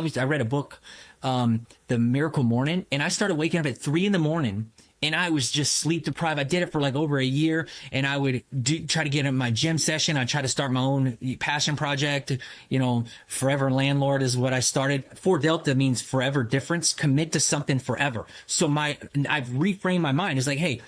obviously I read a book, The Miracle Morning, and I started waking up at 3 a.m. and I was just sleep deprived. I did it for like over a year, and I would try to get in my gym session. I try to start my own passion project. Forever Landlord is what I started. 4Delta means forever difference. Commit to something forever. So I've reframed my mind. It's like, hey,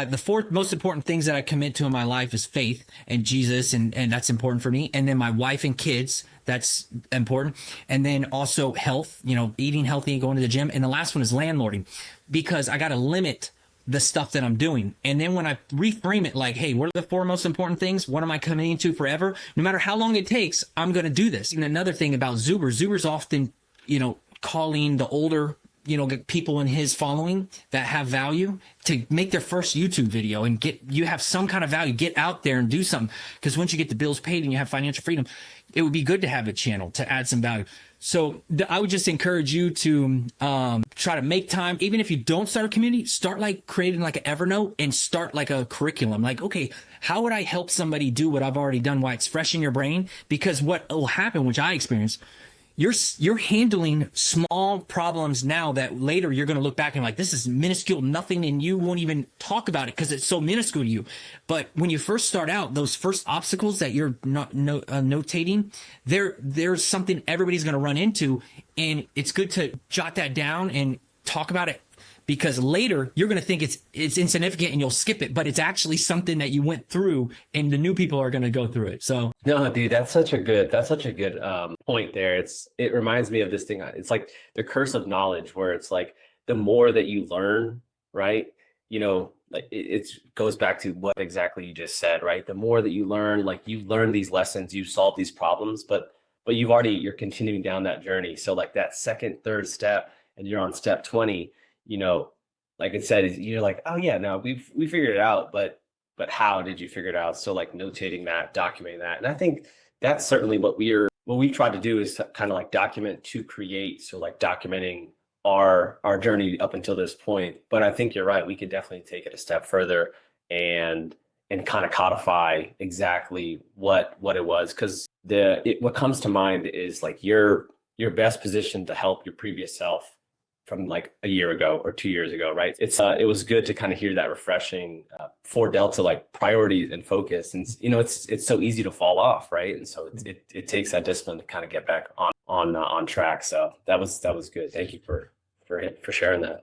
the four most important things that I commit to in my life is faith and Jesus, and that's important for me. And then my wife and kids, that's important. And then also health, eating healthy and going to the gym. And the last one is landlording, because I got to limit the stuff that I'm doing. And then when I reframe it like, hey, what are the four most important things? What am I committing to forever? No matter how long it takes, I'm going to do this. And another thing about Zuber's often, calling the older, people in his following that have value to make their first YouTube video and you have some kind of value, get out there and do something. Because once you get the bills paid and you have financial freedom, it would be good to have a channel to add some value. So I would just encourage you to try to make time. Even if you don't start a community, start like creating like an Evernote and start like a curriculum. Like, okay, how would I help somebody do what I've already done while it's fresh in your brain? Because what will happen, which I experienced, you're handling small problems now that later you're going to look back and like, this is minuscule, nothing, and you won't even talk about it because it's so minuscule to you. But when you first start out, those first obstacles that you're not notating, there's something everybody's going to run into, and it's good to jot that down and talk about it. Because later you're going to think it's insignificant and you'll skip it, but it's actually something that you went through, and the new people are going to go through it. So no, dude, that's such a good point there. It reminds me of this thing. It's like the curse of knowledge, where it's like the more that you learn, right? Like it goes back to what exactly you just said, right? The more that you learn, like you learn these lessons, you solve these problems, but you're continuing down that journey. So like that second, third step, and you're on step 20. Like it said, you're like, oh yeah, no, we figured it out, but how did you figure it out? So like notating that, documenting that. And I think that's certainly what we try to do, is to kind of like document to create. So like documenting our journey up until this point. But I think you're right. We could definitely take it a step further and kind of codify exactly what it was. Because what comes to mind is like you're best positioned to help your previous self from like a year ago or 2 years ago, right? It was good to kind of hear that refreshing 4Delta like priorities and focus, and it's so easy to fall off, right? And so it takes that discipline to kind of get back on track. So that was good. Thank you for sharing that.